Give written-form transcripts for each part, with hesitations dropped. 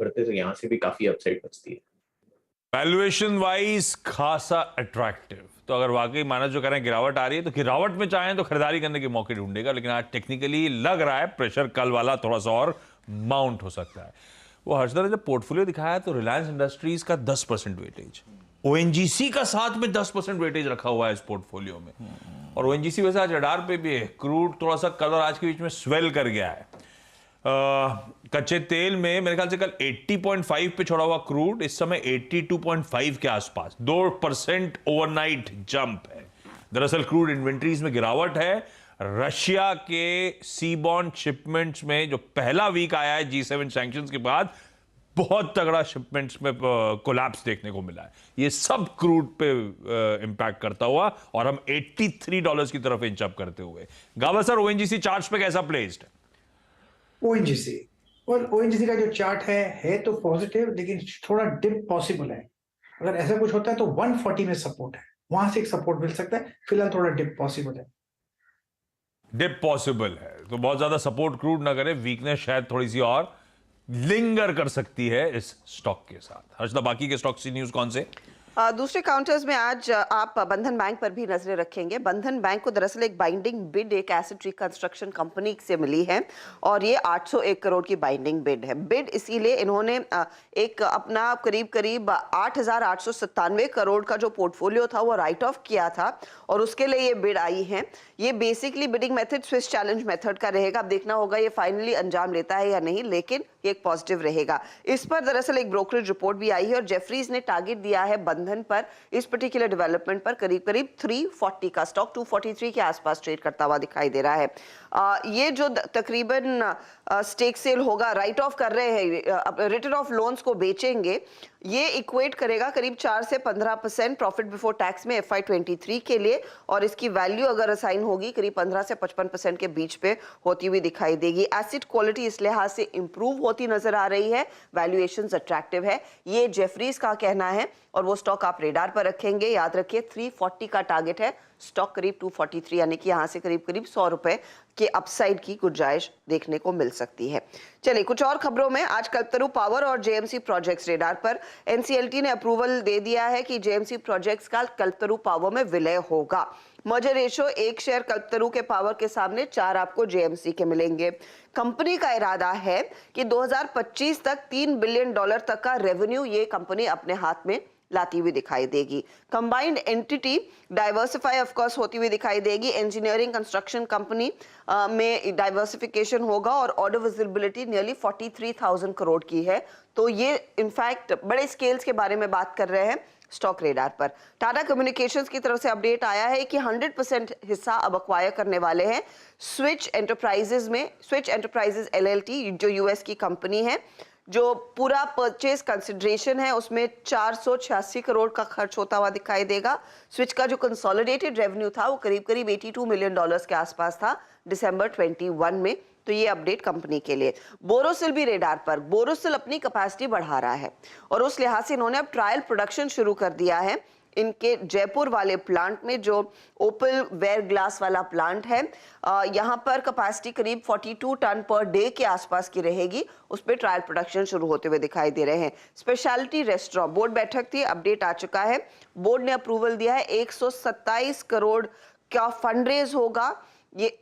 करते तो यहाँ से भी काफी अपसाइड बचती है। वैल्यूएशन वाइज खासा अट्रैक्टिव, तो अगर वाकई मानस जो कह रहे हैं गिरावट आ रही है तो गिरावट में चाहें तो खरीदारी करने के मौके ढूंढेगा, लेकिन आज टेक्निकली लग रहा है प्रेशर कल वाला थोड़ा सा और माउंट हो सकता है। वो हर्षद ने जब पोर्टफोलियो दिखाया तो रिलायंस इंडस्ट्रीज का 10% वेटेज, ओएनजीसी का साथ में 10% वेटेज रखा हुआ है इस पोर्टफोलियो में, और ओएनजीसी वैसे आज रडार पे भी है। क्रूड थोड़ा सा कल और आज के बीच में स्वेल कर गया है। कच्चे तेल में मेरे ख्याल से कल 80.5 पे छोड़ा हुआ क्रूड इस समय 82.5 के आसपास, 2% ओवरनाइट जंप है। दरअसल क्रूड इन्वेंट्रीज में गिरावट है। रशिया के सीबॉर्न शिपमेंट्स में जो पहला वीक आया है G7 सैंक्शंस के बाद, बहुत तगड़ा शिपमेंट्स में कोलैप्स देखने को मिला है। ये सब क्रूड पे इंपैक्ट करता हुआ और हम $83 की तरफ इंच अप करते हुए। गावा सर, ओएनजीसी चार्ट्स पे कैसा प्लेस्ड है? ओएनजीसी और ओएनजीसी का जो चार्ट है तो पॉजिटिव, लेकिन थोड़ा डिप पॉसिबल है। अगर ऐसा कुछ होता है तो 140 में सपोर्ट है, वहां से एक सपोर्ट मिल सकता है। फिलहाल थोड़ा डिप पॉसिबल है। डिप पॉसिबल है तो बहुत ज्यादा सपोर्ट क्रूड ना करे, वीकनेस शायद थोड़ी सी और लिंगर कर सकती है इस स्टॉक के साथ। हर्षदा, बाकी के स्टॉक की न्यूज कौन से? दूसरे काउंटर्स में आज आप बंधन बैंक पर भी नजरें रखेंगे। बंधन बैंक को दरअसल एक बाइंडिंग बिड एक एसेट रिकंस्ट्रक्शन कंपनी से मिली है और ये 801 करोड़ की बाइंडिंग बिड है। बिड इसीलिए इन्होंने एक अपना करीब 8,897 करोड़ का जो पोर्टफोलियो था वो राइट ऑफ किया था और उसके लिए ये बिड आई है। ये basically bidding method Swiss challenge method का रहेगा। अब देखना होगा ये फाइनली अंजाम लेता है या नहीं, लेकिन ये एक पॉजिटिव रहेगा। इस पर दरअसल एक ब्रोकरेज रिपोर्ट भी आई है और जेफरीज ने टारगेट दिया है बंधन पर इस पर्टिकुलर डेवलपमेंट पर करीब 340 का। स्टॉक 243 के आसपास ट्रेड करता हुआ दिखाई दे रहा है। ये जो तकरीबन स्टेक सेल होगा, राइट ऑफ कर रहे हैं, रिटर्न ऑफ लोन्स को बेचेंगे, ये इक्वेट करेगा करीब 4 से 15% प्रॉफिट बिफोर टैक्स में FY23 के लिए, और इसकी वैल्यू अगर असाइन होगी करीब 15 से 55% के बीच पे होती हुई दिखाई देगी। एसेट क्वालिटी इस लिहाज से इंप्रूव होती नजर आ रही है, वैल्यूएशंस अट्रैक्टिव है, ये जेफरीज का कहना है और वो स्टॉक आप रेडार पर रखेंगे। याद रखिए 340 का टारगेट है, स्टॉक करीब 243, यानी कि यहां से करीब 100 रुपए के अपसाइड की गुंजाइश देखने को मिल सकती है। चलिए कुछ और खबरों में, आज कल्पतरू पावर और जेएमसी प्रोजेक्ट्स रेडार पर। एनसीएलटी ने अप्रूवल दे दिया है कि जेएमसी प्रोजेक्ट्स का कल्पतरू पावर में विलय होगा। मर्जर रेशो 1 शेयर कल्पतरू के पावर के सामने 4 आपको जेएमसी के मिलेंगे। कंपनी का इरादा है कि 2025 तक $3 बिलियन तक का रेवेन्यू ये कंपनी अपने हाथ में लाती हुई दिखाई देगी। Combined entity diversify of course होती हुई दिखाई देगी। इंजीनियरिंग कंस्ट्रक्शन कंपनी में डाइवर्सिफिकेशन होगा और ऑर्डर विजिबिलिटी नियरली 43,000 करोड़ की है। तो ये इनफैक्ट बड़े स्केल्स के बारे में बात कर रहे हैं स्टॉक रेडार पर। टाटा कम्युनिकेशंस की तरफ से अपडेट आया है कि 100% हिस्सा अब अक्वायर करने वाले हैं स्विच एंटरप्राइजेज में। स्विच एंटरप्राइजेज LLT जो यूएस की कंपनी है, जो पूरा परचेज कंसिडरेशन है उसमें 486 करोड़ का खर्च होता हुआ दिखाई देगा। स्विच का जो कंसोलिडेटेड रेवेन्यू था वो करीब 82 मिलियन डॉलर्स के आसपास था दिसंबर 21 में। तो ये अपडेट कंपनी के लिए। बोरोसिल भी रेडार पर। बोरोसिल अपनी कैपेसिटी बढ़ा रहा है और उस लिहाज से इन्होंने अब ट्रायल प्रोडक्शन शुरू कर दिया है इनके जयपुर वाले प्लांट में, जो ओपल वेयर ग्लास वाला प्लांट है। यहाँ पर कैपेसिटी करीब 42 टन पर डे के आसपास की रहेगी। उस पर ट्रायल प्रोडक्शन शुरू होते हुए दिखाई दे रहे हैं। स्पेशलिटी रेस्टोरेंट बोर्ड बैठक थी, अपडेट आ चुका है। बोर्ड ने अप्रूवल दिया है 127 करोड़ का फंड रेज होगा। ये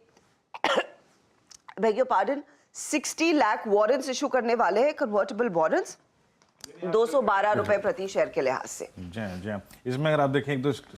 bag your pardon 60 lakh warrants issue करने वाले हैं, कन्वर्टेबल वारंट्स, 212 रुपए प्रति शेयर के लिहाज से। जी जी, इसमें अगर आप देखें एक दो